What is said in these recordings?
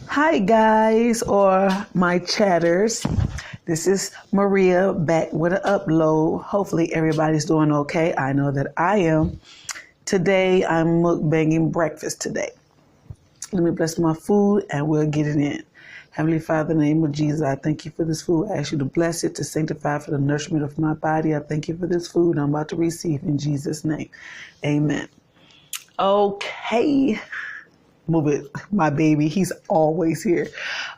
Hi guys, or my chatters. This is Maria back with an upload. Hopefully everybody's doing okay. I know that I am. Today I'm mukbanging breakfast today. Let me bless my food and we'll get it in. Heavenly Father, in the name of Jesus, I thank you for this food. I ask you to bless it, to sanctify for the nourishment of my body. I thank you for this food I'm about to receive in Jesus' name. Amen. Okay. Move it, my baby. He's always here.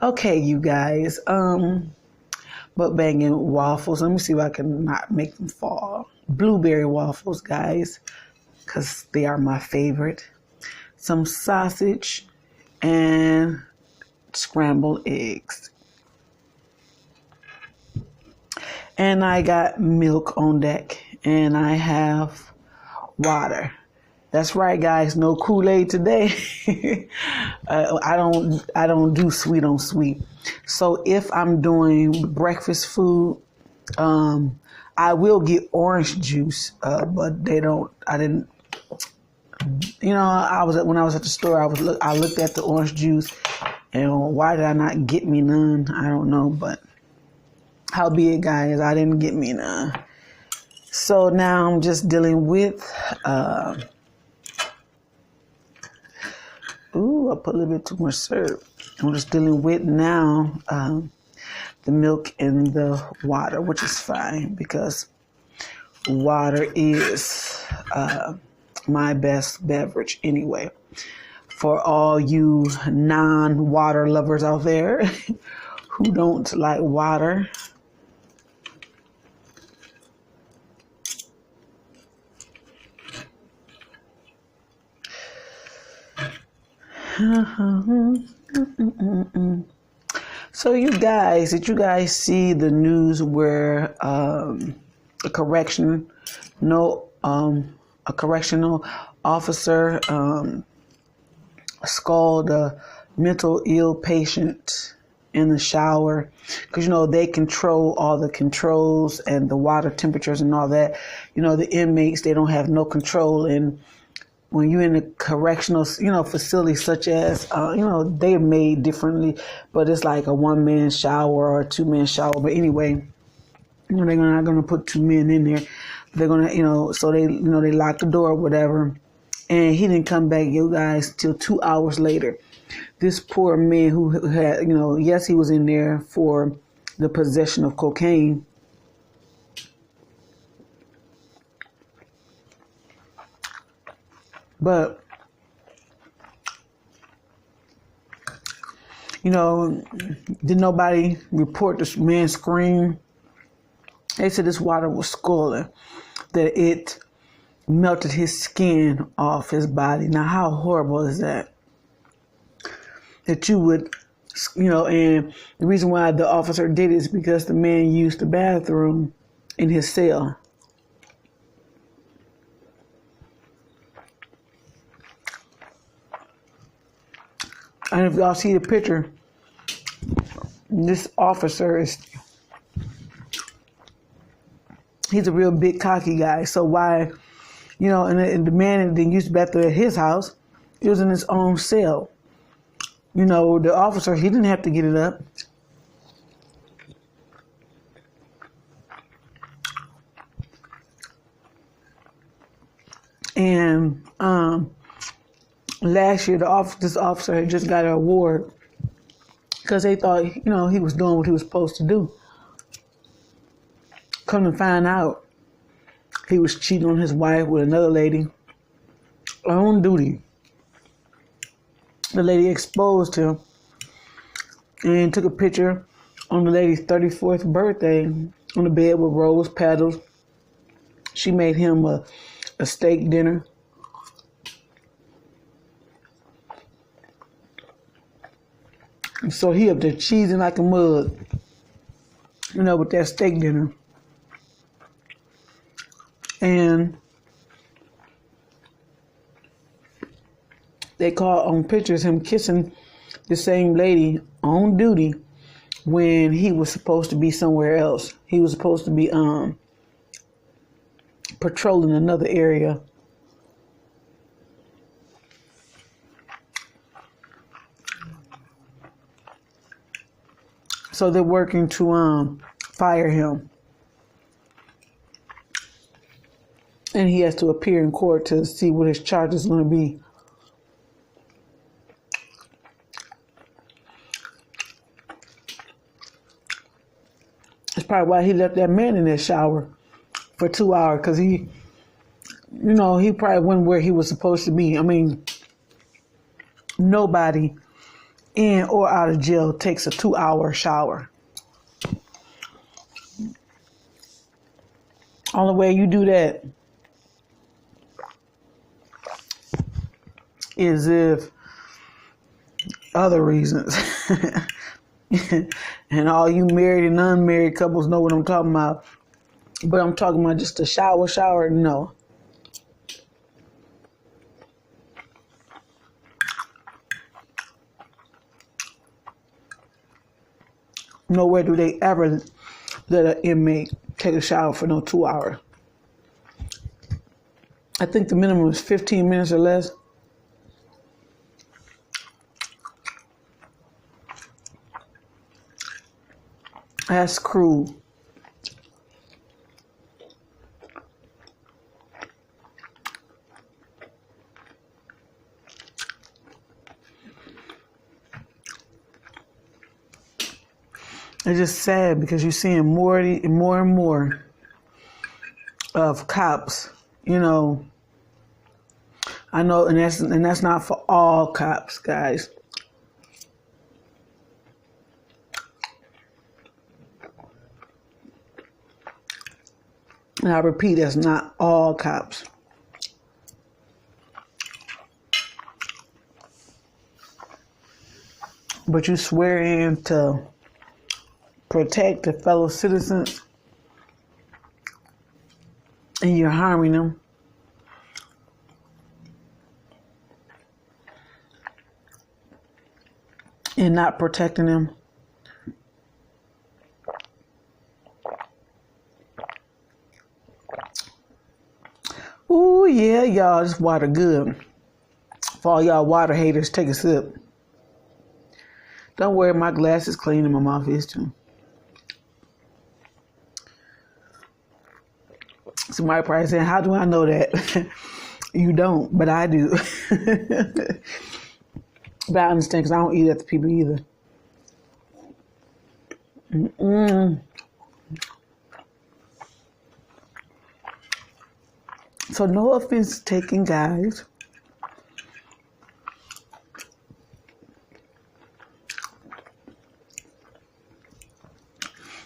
Okay, you guys. Mukbanging waffles. Let me see if I can not make them fall. Blueberry waffles, guys, because they are my favorite. Some sausage and scrambled eggs. And I got milk on deck. And I have water. That's right, guys. No Kool-Aid today. I don't do sweet on sweet. So if I'm doing breakfast food, I will get orange juice, but they don't. I didn't. You know, when I was at the store. I looked at the orange juice, and why did I not get me none? I don't know, but howbeit, guys, I didn't get me none. So now I'm just dealing with. Ooh, I put a little bit too much syrup. I'm just dealing with now the milk and the water, which is fine because water is my best beverage anyway. For all you non-water lovers out there who don't like water, So did you guys see the news where a correctional officer scalded a mental ill patient in the shower? Because, you know, they control all the controls and the water temperatures and all that. You know, the inmates, they don't have no control. And when you're in a correctional, facility such as, they're made differently, but it's like a one-man shower or a two-man shower. But anyway, they're not going to put two men in there. They're going to, so they lock the door or whatever. And he didn't come back, you guys, till 2 hours later. This poor man who had, yes, he was in there for the possession of cocaine. But, did nobody report this man's scream? They said this water was scalding, that it melted his skin off his body. Now, how horrible is that? That you would, and the reason why the officer did it is because the man used the bathroom in his cell. And if y'all see the picture, this officer he's a real big cocky guy. So why, and the man didn't use the bathroom at his house. It was in his own cell. The officer, he didn't have to get it up. And, last year, this officer had just got an award because they thought, he was doing what he was supposed to do. Come to find out, he was cheating on his wife with another lady on duty. The lady exposed him and took a picture on the lady's 34th birthday on the bed with rose petals. She made him a steak dinner. So he up there cheesing like a mug, with that steak dinner. And they caught on pictures him kissing the same lady on duty when he was supposed to be somewhere else. He was supposed to be patrolling another area. So they're working to fire him. And he has to appear in court to see what his charge is going to be. That's probably why he left that man in that shower for 2 hours, because he probably went where he was supposed to be. I mean, nobody in or out of jail takes a 2-hour shower. Only way you do that is if other reasons. And all you married and unmarried couples know what I'm talking about. But I'm talking about just a shower, no. Nowhere do they ever let an inmate take a shower for no 2 hours. I think the minimum is 15 minutes or less. That's cruel. It's just sad because you're seeing more and more of cops, I know, and that's not for all cops, guys. And I repeat, that's not all cops. But you swear in to protect the fellow citizens, and you're harming them. And not protecting them. Ooh, yeah, y'all, this water good. For all y'all water haters, take a sip. Don't worry, my glass is clean and my mouth is too. Somebody probably saying, how do I know that? You don't, but I do. But I understand because I don't eat at the people either. So no offense taken, guys.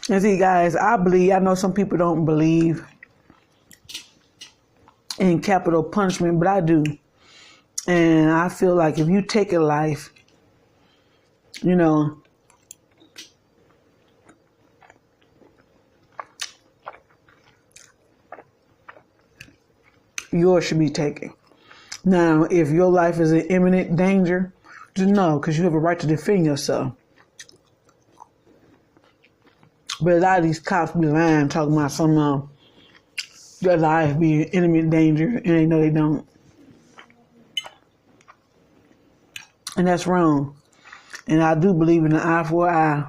And see, guys, I know some people don't believe in capital punishment, but I do. And I feel like if you take a life, yours should be taken. Now, if your life is in imminent danger, just know, because you have a right to defend yourself. But a lot of these cops be lying, talking about some their life be in imminent danger, and they know they don't. And that's wrong. And I do believe in an eye for an eye.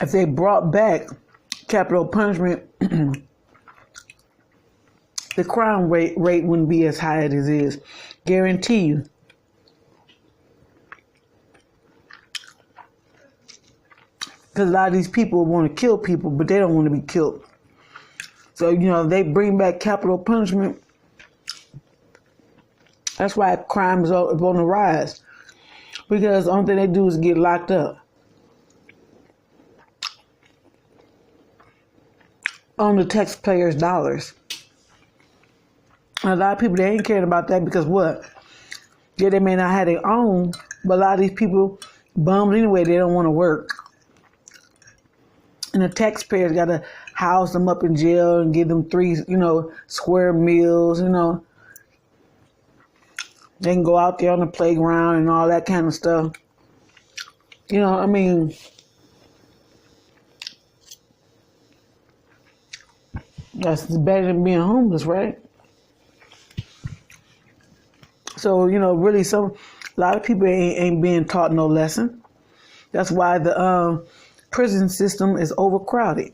If they brought back capital punishment, the crime rate wouldn't be as high as it is. Guarantee you. Because a lot of these people want to kill people, but they don't want to be killed. So, they bring back capital punishment. That's why crime is on the rise. Because the only thing they do is get locked up. On the taxpayers' dollars. And a lot of people, they ain't caring about that because what? Yeah, they may not have their own, but a lot of these people bummed anyway. They don't want to work. And the taxpayers got to house them up in jail and give them 3, square meals, They can go out there on the playground and all that kind of stuff. That's better than being homeless, right? So, really a lot of people ain't being taught no lesson. That's why the prison system is overcrowded.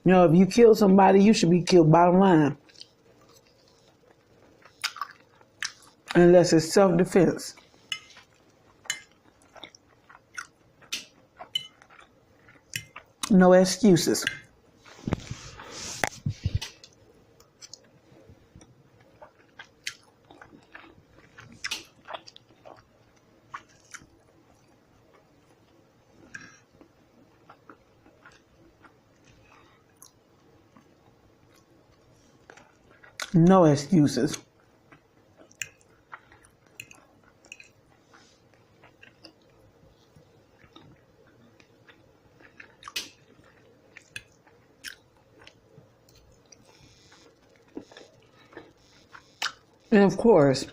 If you kill somebody, you should be killed, bottom line. Unless it's self-defense. No excuses. No excuses. And of course,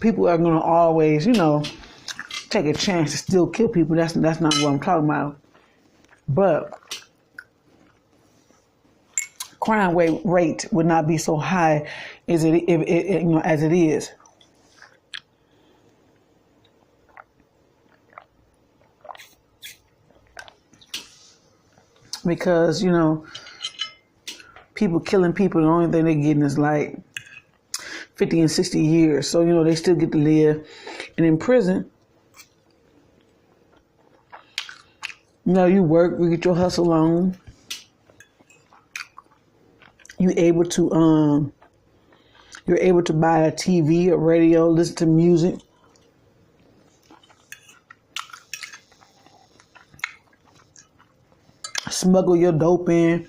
people are going to always, take a chance to still kill people. That's not what I'm talking about. But crime rate would not be so high as as it is. Because, people killing people, the only thing they're getting is like 50 and 60 years. So, they still get to live. And in prison, you work, you get your hustle on. You're able to buy a TV, a radio, listen to music. Smuggle your dope in.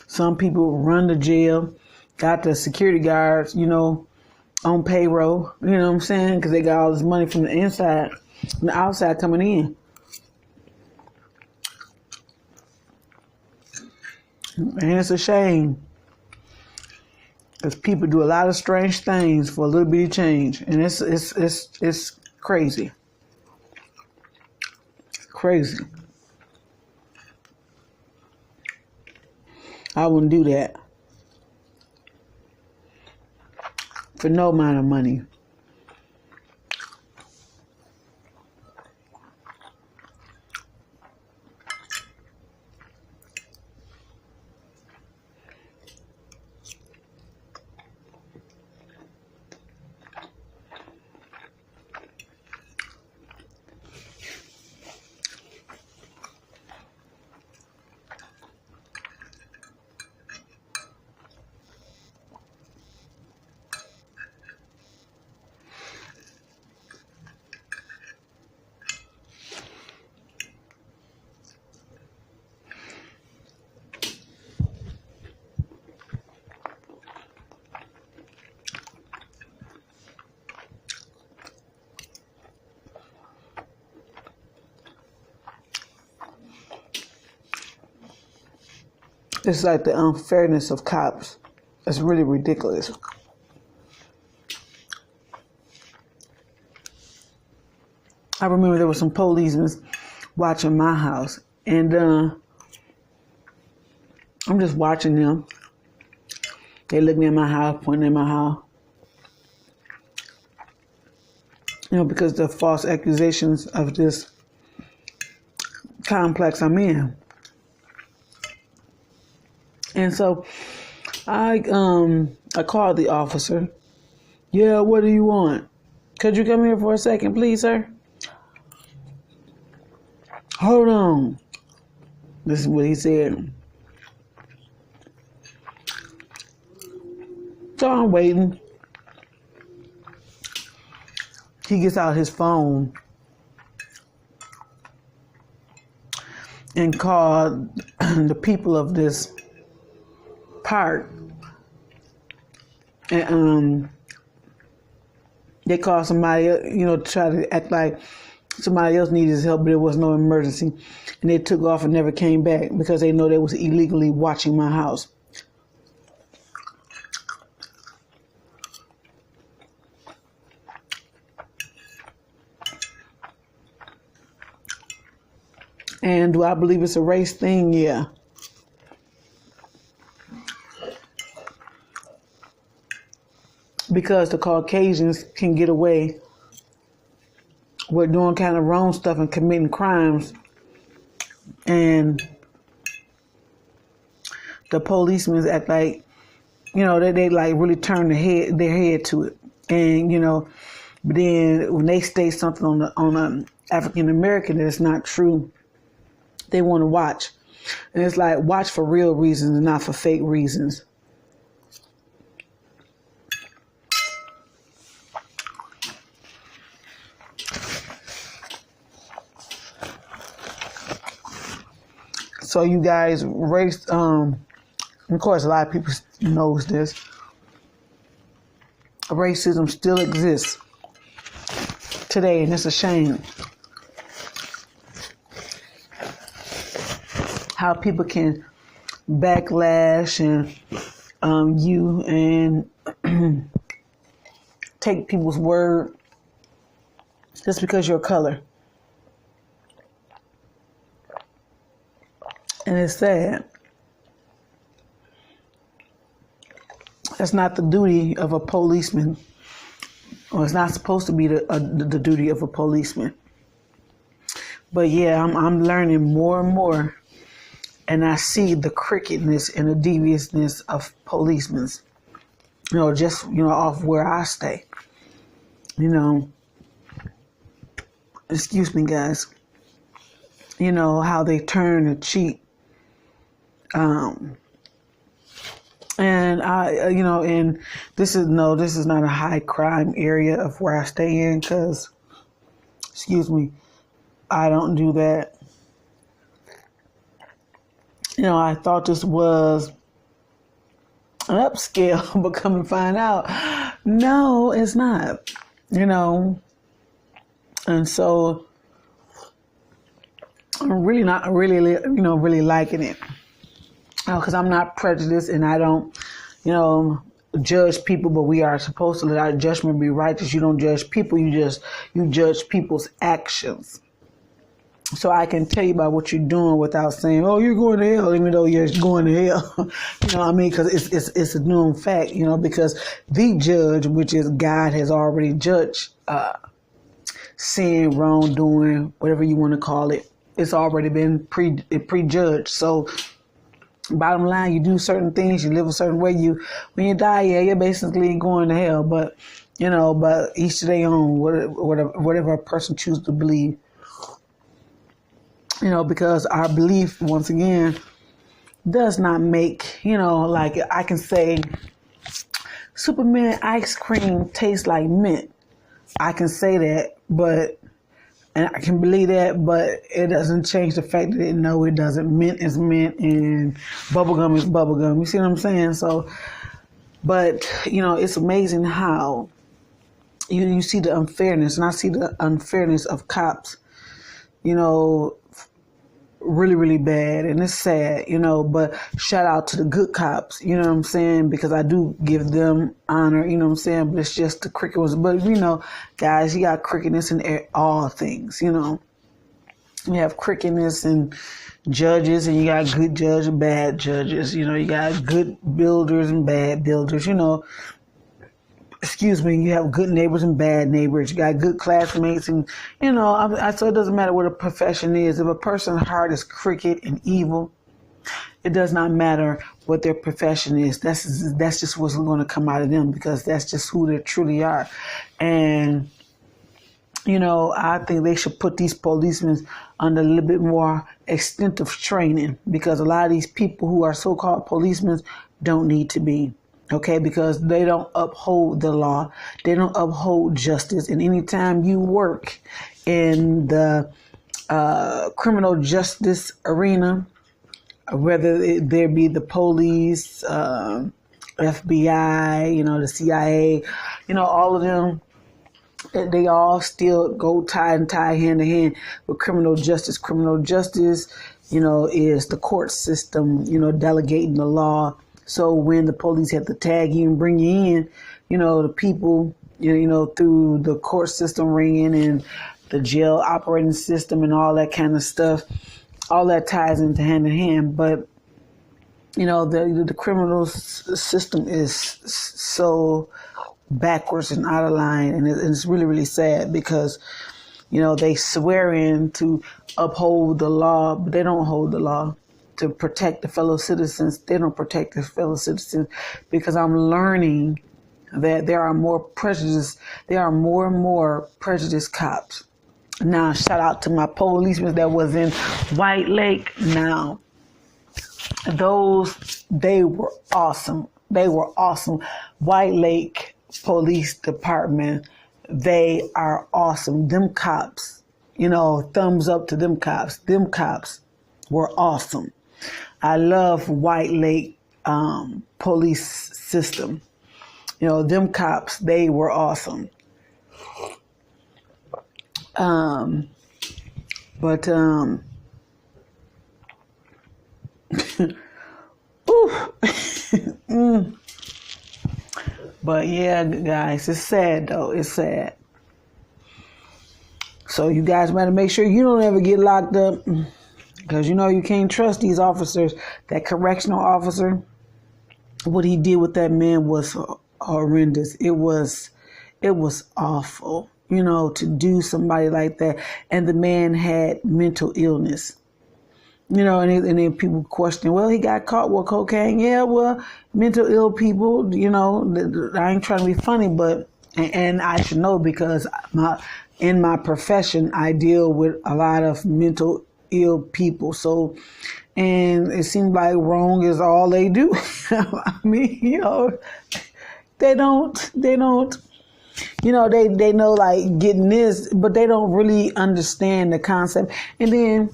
Some people run to jail, got the security guards, on payroll, you know what I'm saying? Because they got all this money from the inside, from the outside coming in. And it's a shame. Because people do a lot of strange things for a little bit of change. And it's crazy. Crazy. I wouldn't do that for no amount of money. It's like the unfairness of cops. It's really ridiculous. I remember there were some policemen watching my house, and I'm just watching them. They looking at my house, pointing at my house. Because the false accusations of this complex I'm in. And so I called the officer. Yeah, what do you want? Could you come here for a second, please, sir? Hold on. This is what he said. So I'm waiting. He gets out his phone and called the people of this park. And they called somebody, to try to act like somebody else needed his help, but there was no emergency. And they took off and never came back because they know they was illegally watching my house. And do I believe it's a race thing? Yeah. because the Caucasians can get away with doing kind of wrong stuff and committing crimes, and the policemen act like, they like really turn their head to it. And, but then when they state something on a African American that's not true, they want to watch. And it's like, watch for real reasons and not for fake reasons. So you guys, race, of course, a lot of people knows this. Racism still exists today, and it's a shame how people can backlash and take people's word just because you're a color. And it's sad. That's not the duty of a policeman, or it's not supposed to be the duty of a policeman. But yeah, I'm learning more and more, and I see the crookedness and the deviousness of policemen. Just off where I stay. Excuse me, guys. How they turn and cheat. And and this is not a high crime area of where I stay in, because, excuse me, I don't do that. I thought this was an upscale, but come and find out, no, it's not, and so I'm really not really liking it. Because I'm not prejudiced and I don't, judge people, but we are supposed to let our judgment be righteous. You don't judge people, you judge people's actions. So I can tell you about what you're doing without saying, oh, you're going to hell, even though you're going to hell. Because it's a known fact, because the judge, which is God, has already judged sin, wrongdoing, whatever you want to call it. It's already been prejudged. So bottom line, you do certain things, you live a certain way. When you die, you're basically going to hell. But but each to their own, whatever a person chooses to believe. Because our belief, once again, does not make like I can say, Superman ice cream tastes like mint. I can say that, and I can believe that, but it doesn't change the fact that no, it doesn't. Mint is mint and bubblegum is bubblegum. You see what I'm saying? So, but, it's amazing how you see the unfairness, and I see the unfairness of cops, really, really bad. And it's sad, but shout out to the good cops, you know what I'm saying? Because I do give them honor, you know what I'm saying? But it's just the cricket was, but guys, you got crookedness in all things, You have crookedness in judges, and you got good judges and bad judges, you got good builders and bad builders, Excuse me, you have good neighbors and bad neighbors. You got good classmates, and so it doesn't matter what a profession is. If a person's heart is crooked and evil, it does not matter what their profession is. That's just what's going to come out of them, because that's just who they truly are. And I think they should put these policemen under a little bit more extensive training, because a lot of these people who are so-called policemen don't need to be. Okay, because they don't uphold the law. They don't uphold justice. And anytime you work in the criminal justice arena, whether there be the police, FBI, the CIA, all of them, they all still go hand in hand with criminal justice. Criminal justice, is the court system, delegating the law. So when the police have to tag you and bring you in, the people, through the court system ringing and the jail operating system and all that kind of stuff, all that ties into hand in hand. But, the criminal system is so backwards and out of line, and it's really, really sad because, they swear in to uphold the law, but they don't hold the law to protect the fellow citizens. They don't protect the fellow citizens because I'm learning that there are more and more prejudiced cops. Now, shout out to my policemen that was in White Lake. Now, they were awesome. They were awesome. White Lake Police Department, they are awesome. Them cops, thumbs up to them cops. Them cops were awesome. I love White Lake police system. Them cops, they were awesome. But yeah, guys, it's sad though. It's sad. So you guys better make sure you don't ever get locked up, because you can't trust these officers. That correctional officer, what he did with that man was horrendous. It was awful, to do somebody like that. And the man had mental illness, and then people question, well, he got caught with cocaine. Yeah, well, mental ill people, I ain't trying to be funny, but, and I should know because in my profession, I deal with a lot of mental ill people. So, and it seems like wrong is all they do. I mean, they don't, they know like getting this, but they don't really understand the concept. And then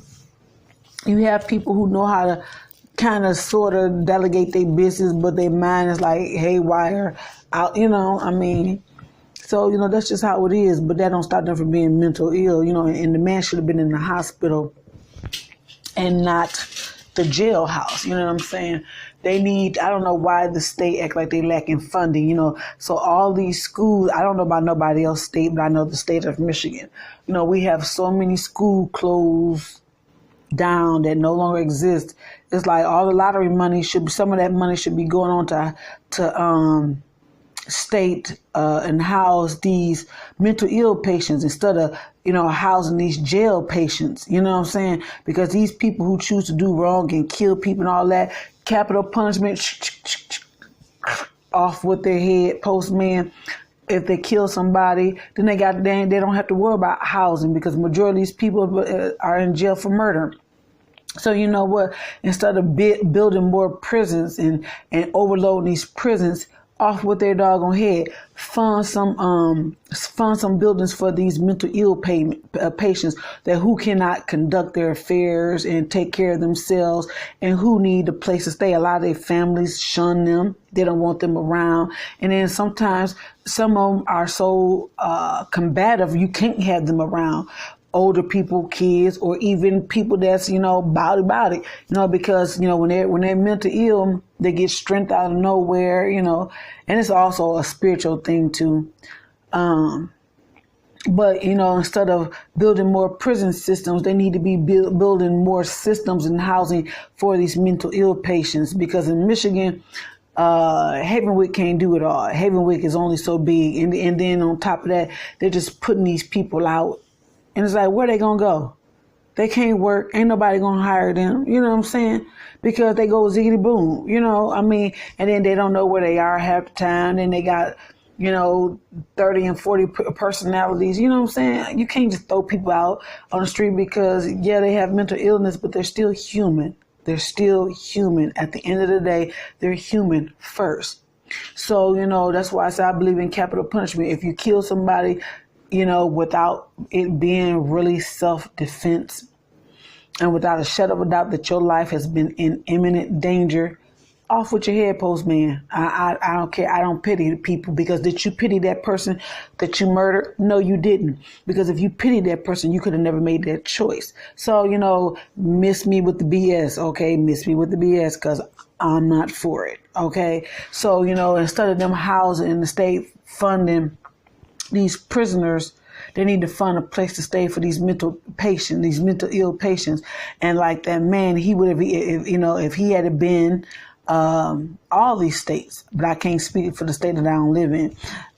you have people who know how to kind of sort of delegate their business, but their mind is like haywire out, so, that's just how it is. But that don't stop them from being mental ill, and the man should have been in the hospital and not the jailhouse. You know what I'm saying? They need, I don't know why the state act like they lacking funding, So all these schools, I don't know about nobody else's state, but I know the state of Michigan. We have so many school closed down that no longer exist. It's like all the lottery money some of that money should be going on to state and house these mental ill patients instead of housing these jail patients. You know what I'm saying? Because these people who choose to do wrong and kill people and all that, capital punishment off with their head, postman. If they kill somebody, then they don't have to worry about housing because majority of these people are in jail for murder. So you know what? Instead of building more prisons and overloading these prisons off with their doggone head, fund some buildings for these mental ill patients that who cannot conduct their affairs and take care of themselves and who need a place to stay. A lot of their families shun them. They don't want them around. And then sometimes some of them are so combative, you can't have them around. Older people, kids, or even people that's, about it, because, when they're mental ill, they get strength out of nowhere, and it's also a spiritual thing too. But, instead of building more prison systems, they need to be building more systems and housing for these mental ill patients, because in Michigan, Havenwick can't do it all. Havenwick is only so big. And then on top of that, they're just putting these people out. And it's like, where they gonna go? They can't work. Ain't nobody gonna hire them. You know what I'm saying? Because they go ziggity boom. And then they don't know where they are half the time. Then they got, 30 and 40 personalities. You know what I'm saying? You can't just throw people out on the street because, yeah, they have mental illness, but they're still human. They're still human. At the end of the day, they're human first. So, that's why I say I believe in capital punishment. If you kill somebody, without it being really self-defense and without a shadow of a doubt that your life has been in imminent danger, off with your head, postman. I don't care. I don't pity the people, because did you pity that person that you murdered? No, you didn't. Because if you pitied that person, you could have never made that choice. So, miss me with the BS, okay? Miss me with the BS, because I'm not for it, okay? So, instead of them housing and the state funding these prisoners, they need to find a place to stay for these mental ill patients. And like that man, he would have, if he had been all these states, but I can't speak for the state that I don't live in.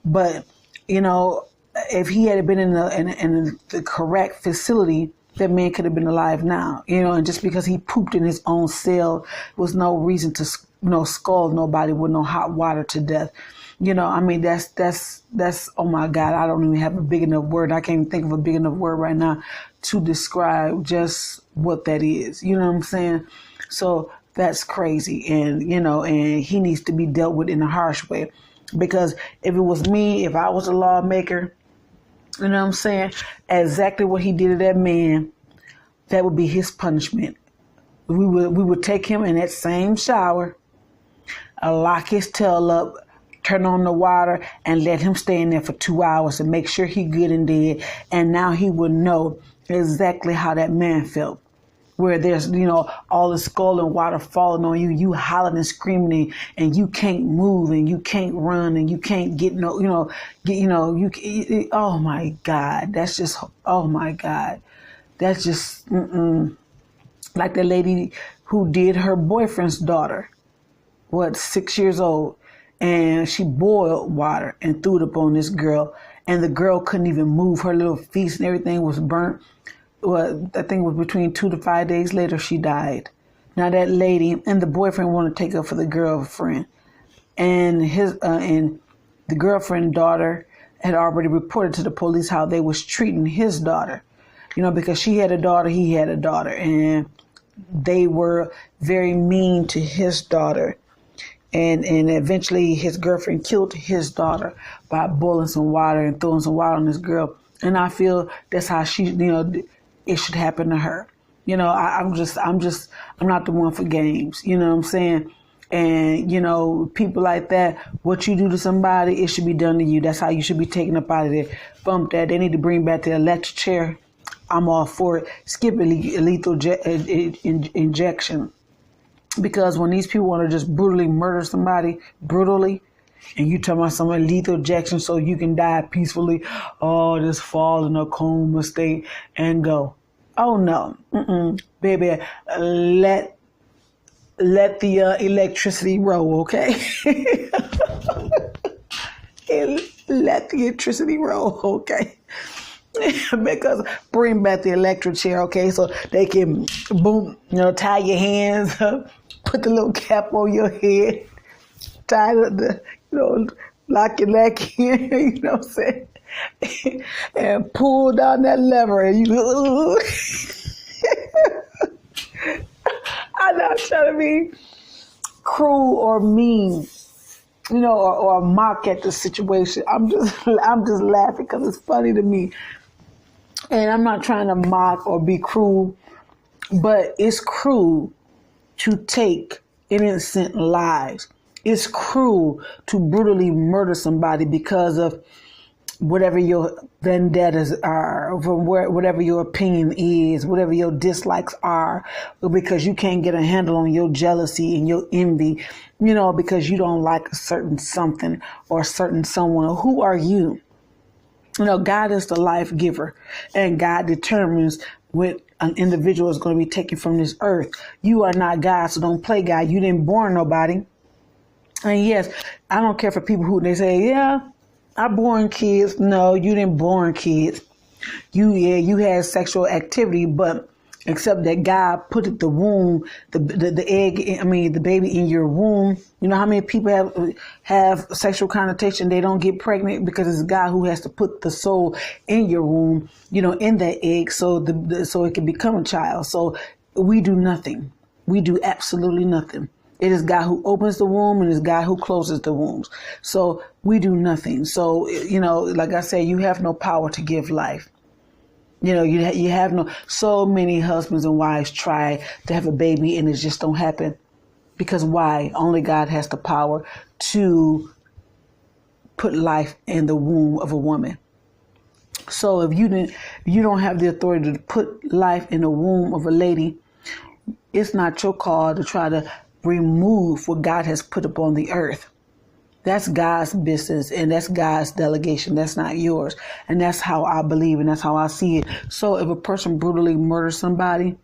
But, you know, if he had been in the correct facility, that man could have been alive now, you know, and just because he pooped in his own cell was no reason to, scald nobody with no hot water to death. You know, I mean, that's, oh my God, I don't even have a big enough word. I can't even think of a big enough word right now to describe just what that is. You know what I'm saying? So that's crazy. And, you know, and he needs to be dealt with in a harsh way, because if it was me, if I was a lawmaker, you know what I'm saying, exactly what he did to that man, that would be his punishment. We would take him in that same shower, lock his tail up, turn on the water, and let him stay in there for 2 hours and make sure he good and dead. And now he would know exactly how that man felt, where there's, you know, all the scalding water falling on you, you hollering and screaming, and you can't move, and you can't run, and you can't get oh my God, that's just, oh my God, that's just, like the lady who did her boyfriend's daughter, 6 years old, and she boiled water and threw it up on this girl, and the girl couldn't even move, her little feet and everything was burnt. Well, I think it was between 2 to 5 days later, she died. Now that lady and the boyfriend wanted to take her for the girlfriend, and and the girlfriend daughter had already reported to the police how they was treating his daughter, you know, because she had a daughter, he had a daughter, and they were very mean to his daughter. And eventually his girlfriend killed his daughter by boiling some water and throwing some water on this girl. And I feel that's how she, you know, it should happen to her. You know, I'm not the one for games. You know what I'm saying? And, you know, people like that, what you do to somebody, it should be done to you. That's how you should be taken up out of there. Bump that. They need to bring back the electric chair. I'm all for it. Skip a lethal injection. Because when these people want to just brutally murder somebody, brutally, and you talking about some lethal injection so you can die peacefully, just fall in a coma state and go. Oh no, baby, let the electricity roll, okay? Let the electricity roll, okay? Because bring back the electric chair, okay, so they can boom, you know, tie your hands up, put the little cap on your head, tie the, you know, lock your neck in, you know what I'm saying, and pull down that lever, and you. I'm not trying to be cruel or mean, you know, or mock at the situation. I'm just laughing because it's funny to me. And I'm not trying to mock or be cruel, but it's cruel to take innocent lives. It's cruel to brutally murder somebody because of whatever your vendettas are, whatever your opinion is, whatever your dislikes are, because you can't get a handle on your jealousy and your envy, you know, because you don't like a certain something or a certain someone. Who are you? You know, God is the life giver, and God determines what an individual is going to be taken from this earth. You are not God, so don't play God. You didn't born nobody. And yes, I don't care for people who they say, yeah, I born kids. No, you didn't born kids. You had sexual activity, but except that God put the womb, the egg, the baby in your womb. You know how many people have sexual connotation? They don't get pregnant because it's God who has to put the soul in your womb, you know, in that egg, so so it can become a child. So we do nothing. We do absolutely nothing. It is God who opens the womb, and it's God who closes the wombs. So we do nothing. So, you know, like I said, you have no power to give life. You know, you have no, so many husbands and wives try to have a baby and it just don't happen. Because why? Only God has the power to put life in the womb of a woman. So if you don't have the authority to put life in the womb of a lady, it's not your call to try to remove what God has put upon the earth. That's God's business, and that's God's delegation. That's not yours. And that's how I believe, and that's how I see it. So if a person brutally murders somebody,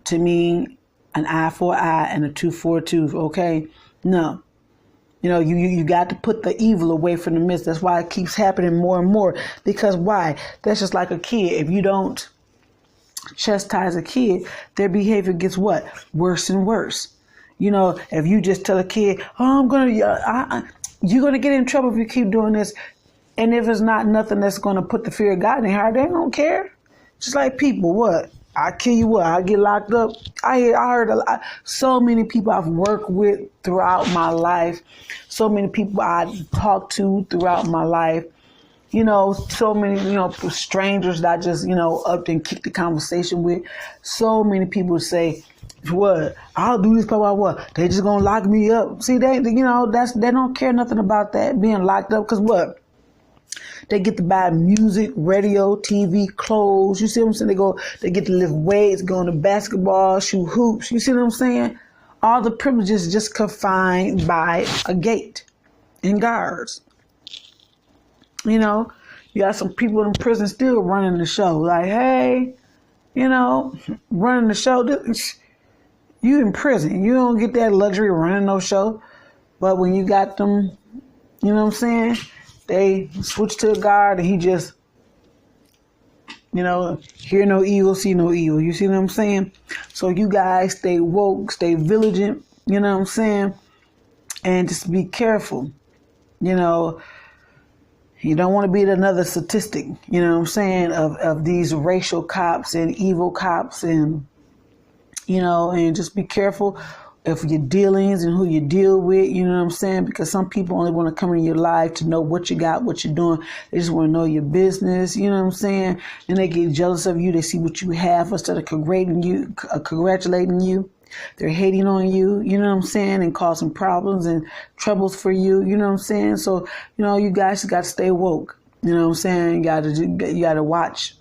to me, an eye for an eye and a tooth for a tooth, okay? No. You know, you got to put the evil away from the midst. That's why it keeps happening more and more. Because why? That's just like a kid. If you don't chastise a kid, their behavior gets what? Worse and worse. You know, if you just tell a kid, oh, you're going to get in trouble if you keep doing this. And if it's not nothing that's going to put the fear of God in their heart, they don't care. Just like people, what? I kill you, what? I get locked up. I heard so many people I've worked with throughout my life. So many people I talked to throughout my life. You know, so many, strangers that I just, up and kicked the conversation with. So many people say, what? I'll do this, blah, what? They just gonna lock me up. See, they don't care nothing about that, being locked up, because what? They get to buy music, radio, TV, clothes. You see what I'm saying? They get to lift weights, go into basketball, shoot hoops. You see what I'm saying? All the privileges just confined by a gate and guards. You know, you got some people in prison still running the show. Like, hey, running the show. You in prison. You don't get that luxury of running no show. But when you got them, you know what I'm saying? They switch to a guard and he just, hear no evil, see no evil. You see what I'm saying? So you guys stay woke, stay vigilant, you know what I'm saying? And just be careful. You don't want to be another statistic, you know what I'm saying, of these racial cops and evil cops and, and just be careful of your dealings and who you deal with, you know what I'm saying? Because some people only want to come in your life to know what you got, what you're doing. They just want to know your business, you know what I'm saying? And they get jealous of you. They see what you have instead of congratulating you. They're hating on you, you know what I'm saying? And causing problems and troubles for you, you know what I'm saying? So, you guys got to stay woke, you know what I'm saying? You got to watch,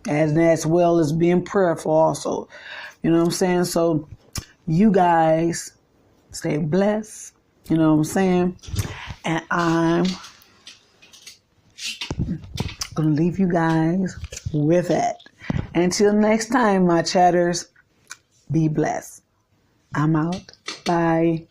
as well as being prayerful also, you know what I'm saying? So, you guys stay blessed, you know what I'm saying? And I'm going to leave you guys with that. Until next time, my chatters, be blessed. I'm out. Bye.